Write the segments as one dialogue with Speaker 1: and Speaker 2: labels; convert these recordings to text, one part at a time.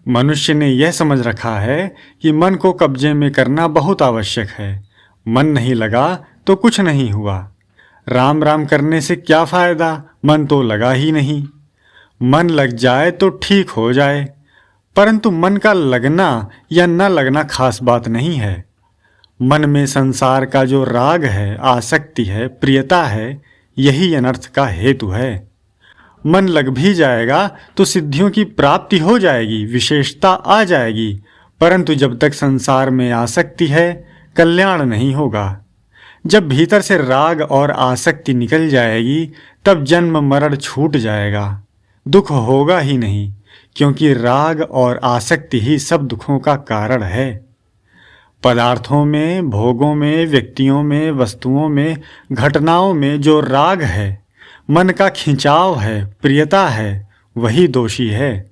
Speaker 1: मनुष्य ने यह समझ रखा है कि मन को कब्जे में करना बहुत आवश्यक है। मन नहीं लगा तो कुछ नहीं हुआ। राम राम करने से क्या फायदा, मन तो लगा ही नहीं। मन लग जाए तो ठीक हो जाए, परंतु मन का लगना या न लगना खास बात नहीं है। मन में संसार का जो राग है, आसक्ति है, प्रियता है, यही अनर्थ का हेतु है। मन लग भी जाएगा तो सिद्धियों की प्राप्ति हो जाएगी, विशेषता आ जाएगी, परंतु जब तक संसार में आसक्ति है, कल्याण नहीं होगा। जब भीतर से राग और आसक्ति निकल जाएगी, तब जन्म मरण छूट जाएगा, दुख होगा ही नहीं, क्योंकि राग और आसक्ति ही सब दुखों का कारण है। पदार्थों में, भोगों में, व्यक्तियों में, वस्तुओं में, घटनाओं में जो राग है, मन का खिंचाव है, प्रियता है, वही दोषी है।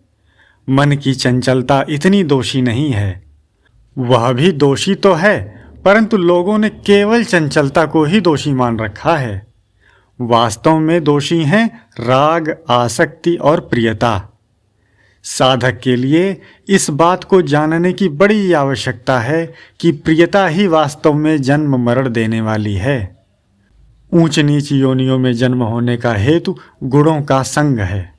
Speaker 1: मन की चंचलता इतनी दोषी नहीं है। वह भी दोषी तो है, परंतु लोगों ने केवल चंचलता को ही दोषी मान रखा है। वास्तव में दोषी हैं राग, आसक्ति और प्रियता। साधक के लिए इस बात को जानने की बड़ी आवश्यकता है कि प्रियता ही वास्तव में जन्म मरण देने वाली है। ऊंच नीच योनियों में जन्म होने का हेतु गुणों का संग है।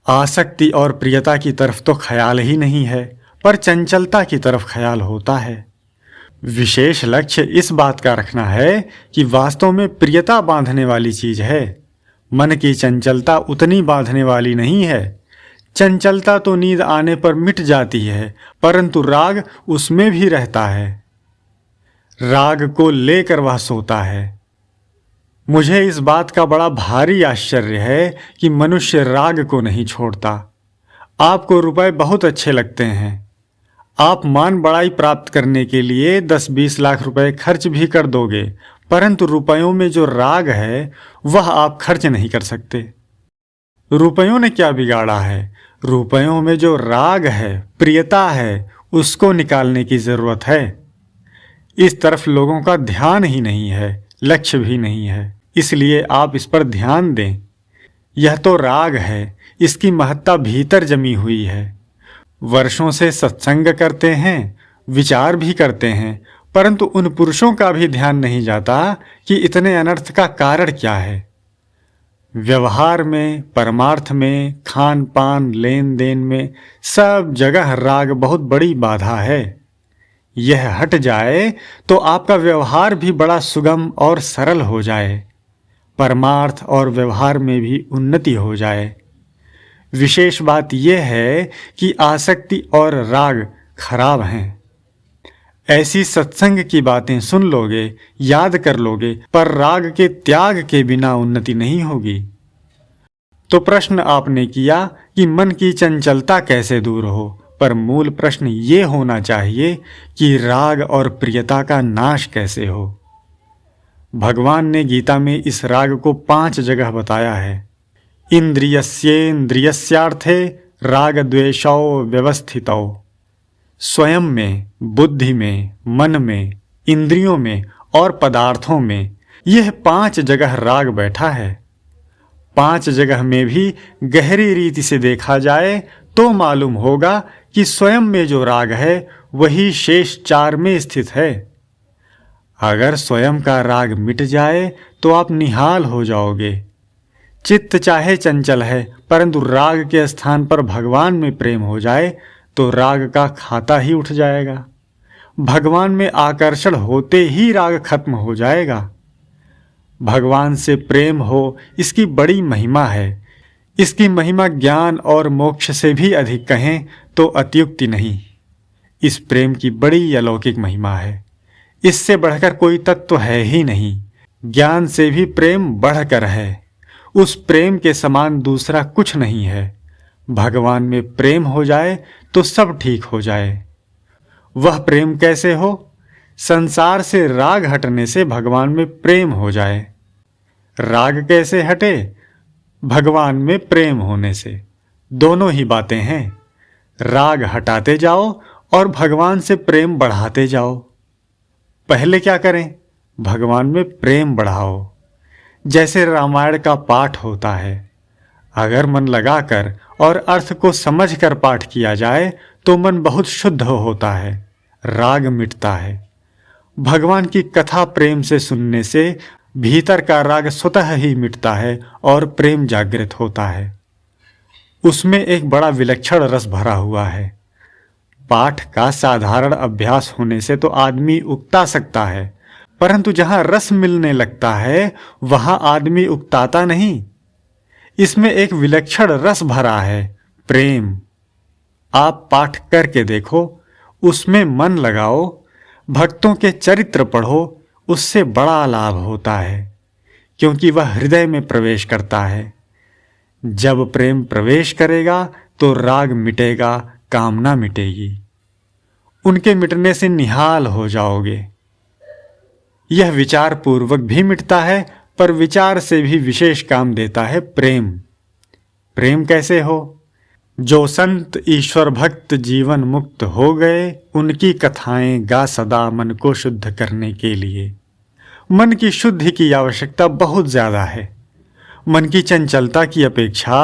Speaker 1: आसक्ति और प्रियता की तरफ तो ख्याल ही नहीं है, पर चंचलता की तरफ ख्याल होता है। विशेष लक्ष्य इस बात का रखना है कि वास्तव में प्रियता बांधने वाली चीज है। मन की चंचलता उतनी बांधने वाली नहीं है। चंचलता तो नींद आने पर मिट जाती है, परंतु राग उसमें भी रहता है। राग को लेकर वह सोता है। मुझे इस बात का बड़ा भारी आश्चर्य है कि मनुष्य राग को नहीं छोड़ता। आपको रुपए बहुत अच्छे लगते हैं, आप मान बड़ाई प्राप्त करने के लिए 10-20 लाख रुपए खर्च भी कर दोगे, परंतु रुपयों में जो राग है वह आप खर्च नहीं कर सकते। रुपयों ने क्या बिगाड़ा है? रुपयों में जो राग है, प्रियता है, उसको निकालने की जरूरत है। इस तरफ लोगों का ध्यान ही नहीं है, लक्ष्य भी नहीं है, इसलिए आप इस पर ध्यान दें। यह तो राग है, इसकी महत्ता भीतर जमी हुई है। वर्षों से सत्संग करते हैं, विचार भी करते हैं, परंतु उन पुरुषों का भी ध्यान नहीं जाता कि इतने अनर्थ का कारण क्या है। व्यवहार में, परमार्थ में, खान पान, लेन देन में सब जगह राग बहुत बड़ी बाधा है। यह हट जाए तो आपका व्यवहार भी बड़ा सुगम और सरल हो जाए, परमार्थ और व्यवहार में भी उन्नति हो जाए। विशेष बात यह है कि आसक्ति और राग खराब हैं। ऐसी सत्संग की बातें सुन लोगे, याद कर लोगे, पर राग के त्याग के बिना उन्नति नहीं होगी। तो प्रश्न आपने किया कि मन की चंचलता कैसे दूर हो, पर मूल प्रश्न ये होना चाहिए कि राग और प्रियता का नाश कैसे हो। भगवान ने गीता में इस राग को 5 जगह बताया है। इंद्रियस्येन्द्रियस्यार्थे राग द्वेषौ व्यवस्थितौ। स्वयं में, बुद्धि में, मन में, इंद्रियों में और पदार्थों में यह 5 जगह राग बैठा है। 5 जगह में भी गहरी रीति से देखा जाए तो मालूम होगा कि स्वयं में जो राग है वही शेष 4 में स्थित है। अगर स्वयं का राग मिट जाए तो आप निहाल हो जाओगे। चित्त चाहे चंचल है, परंतु राग के स्थान पर भगवान में प्रेम हो जाए तो राग का खाता ही उठ जाएगा। भगवान में आकर्षण होते ही राग खत्म हो जाएगा। भगवान से प्रेम हो, इसकी बड़ी महिमा है। इसकी महिमा ज्ञान और मोक्ष से भी अधिक कहें तो अत्युक्ति नहीं। इस प्रेम की बड़ी अलौकिक महिमा है। इससे बढ़कर कोई तत्व है ही नहीं। ज्ञान से भी प्रेम बढ़कर है। उस प्रेम के समान दूसरा कुछ नहीं है। भगवान में प्रेम हो जाए तो सब ठीक हो जाए। वह प्रेम कैसे हो? संसार से राग हटने से भगवान में प्रेम हो जाए। राग कैसे हटे? भगवान में प्रेम होने से। दोनों ही बातें हैं। राग हटाते जाओ और भगवान से प्रेम बढ़ाते जाओ। पहले क्या करें? भगवान में प्रेम बढ़ाओ। जैसे रामायण का पाठ होता है, अगर मन लगाकर और अर्थ को समझकर पाठ किया जाए तो मन बहुत शुद्ध होता है, राग मिटता है। भगवान की कथा प्रेम से सुनने से भीतर का राग स्वतः ही मिटता है और प्रेम जागृत होता है। उसमें एक बड़ा विलक्षण रस भरा हुआ है। पाठ का साधारण अभ्यास होने से तो आदमी उकता सकता है, परंतु जहां रस मिलने लगता है वहां आदमी उकताता नहीं। इसमें एक विलक्षण रस भरा है, प्रेम। आप पाठ करके देखो, उसमें मन लगाओ, भक्तों के चरित्र पढ़ो, उससे बड़ा लाभ होता है, क्योंकि वह हृदय में प्रवेश करता है। जब प्रेम प्रवेश करेगा तो राग मिटेगा, कामना मिटेगी। उनके मिटने से निहाल हो जाओगे। यह विचार पूर्वक भी मिटता है, पर विचार से भी विशेष काम देता है प्रेम। प्रेम कैसे हो? जो संत ईश्वर भक्त जीवन मुक्त हो गए, उनकी कथाएं गा सदा मन को शुद्ध करने के लिए। मन की शुद्धि की आवश्यकता बहुत ज्यादा है। मन की चंचलता की अपेक्षा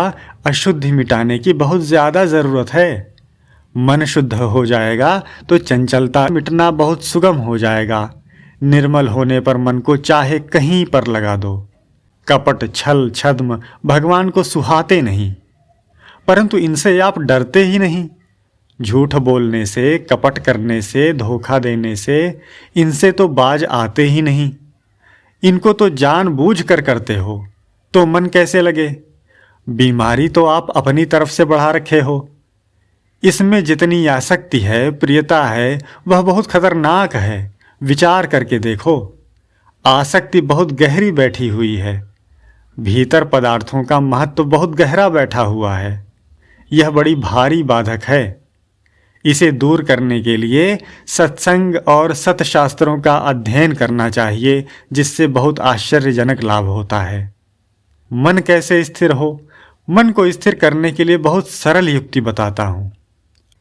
Speaker 1: अशुद्धि मिटाने की बहुत ज्यादा जरूरत है। मन शुद्ध हो जाएगा तो चंचलता मिटना बहुत सुगम हो जाएगा। निर्मल होने पर मन को चाहे कहीं पर लगा दो। कपट, छल, छद्म भगवान को सुहाते नहीं, परंतु इनसे आप डरते ही नहीं। झूठ बोलने से, कपट करने से, धोखा देने से इनसे तो बाज आते ही नहीं। इनको तो जानबूझ कर करते हो, तो मन कैसे लगे? बीमारी तो आप अपनी तरफ से बढ़ा रखे हो। इसमें जितनी आसक्ति है, प्रियता है, वह बहुत खतरनाक है। विचार करके देखो, आसक्ति बहुत गहरी बैठी हुई है। भीतर पदार्थों का महत्व बहुत गहरा बैठा हुआ है। यह बड़ी भारी बाधक है। इसे दूर करने के लिए सत्संग और सतशास्त्रों का अध्ययन करना चाहिए, जिससे बहुत आश्चर्यजनक लाभ होता है। मन कैसे स्थिर हो? मन को स्थिर करने के लिए बहुत सरल युक्ति बताता हूं।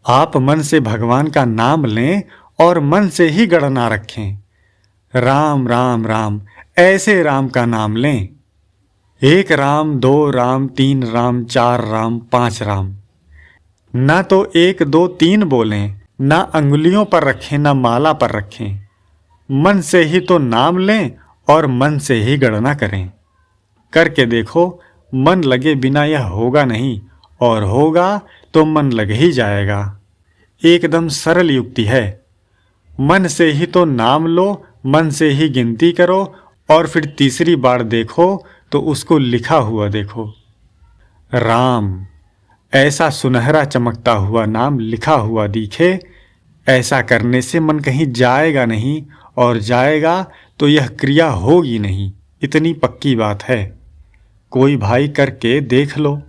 Speaker 1: आप मन से भगवान का नाम लें और मन से ही गणना रखें। राम राम राम, ऐसे राम का नाम लें। 1 राम, 2 राम, 3 राम, 4 राम, 5 राम। ना तो 1 2 3 बोलें, ना अंगुलियों पर रखें, ना माला पर रखें। मन से ही तो नाम लें और मन से ही गणना करें। करके देखो, मन लगे बिना यह होगा नहीं, और होगा तो मन लग ही जाएगा। एकदम सरल युक्ति है। मन से ही तो नाम लो, मन से ही गिनती करो, और फिर तीसरी बार देखो तो उसको लिखा हुआ देखो। राम, ऐसा सुनहरा चमकता हुआ नाम लिखा हुआ दिखे। ऐसा करने से मन कहीं जाएगा नहीं, और जाएगा तो यह क्रिया होगी नहीं, इतनी पक्की बात है। कोई भाई करके देख लो,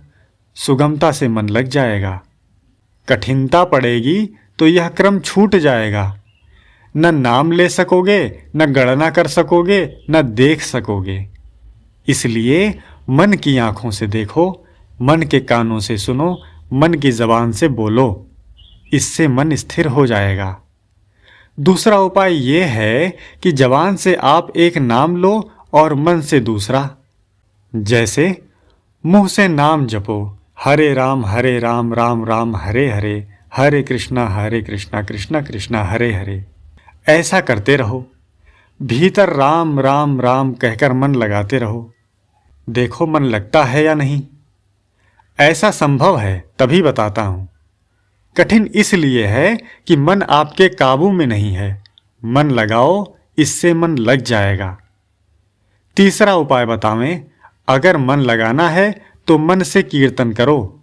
Speaker 1: सुगमता से मन लग जाएगा। कठिनता पड़ेगी तो यह क्रम छूट जाएगा। न नाम ले सकोगे, न गणना कर सकोगे, न देख सकोगे। इसलिए मन की आंखों से देखो, मन के कानों से सुनो, मन की जबान से बोलो। इससे मन स्थिर हो जाएगा। दूसरा उपाय यह है कि जबान से आप एक नाम लो और मन से दूसरा। जैसे मुंह से नाम जपो, हरे राम राम राम हरे हरे, हरे कृष्णा कृष्णा कृष्णा हरे हरे। ऐसा करते रहो। भीतर राम राम राम कहकर मन लगाते रहो। देखो मन लगता है या नहीं। ऐसा संभव है, तभी बताता हूं। कठिन इसलिए है कि मन आपके काबू में नहीं है। मन लगाओ, इससे मन लग जाएगा। तीसरा उपाय बतावें। अगर मन लगाना है तो मन से कीर्तन करो।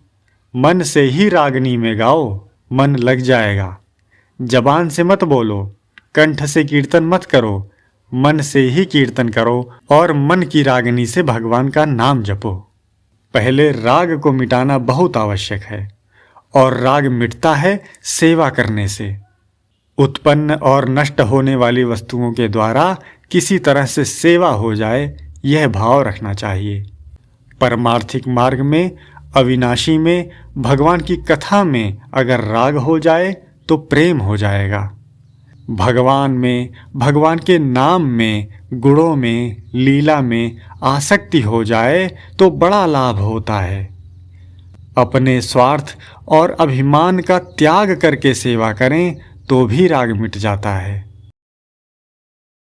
Speaker 1: मन से ही रागनी में गाओ, मन लग जाएगा। जबान से मत बोलो, कंठ से कीर्तन मत करो, मन से ही कीर्तन करो और मन की रागनी से भगवान का नाम जपो। पहले राग को मिटाना बहुत आवश्यक है, और राग मिटता है सेवा करने से। उत्पन्न और नष्ट होने वाली वस्तुओं के द्वारा किसी तरह से सेवा हो जाए, यह भाव रखना चाहिए। परमार्थिक मार्ग में, अविनाशी में, भगवान की कथा में अगर राग हो जाए तो प्रेम हो जाएगा। भगवान में, भगवान के नाम में, गुणों में, लीला में आसक्ति हो जाए तो बड़ा लाभ होता है। अपने स्वार्थ और अभिमान का त्याग करके सेवा करें तो भी राग मिट जाता है।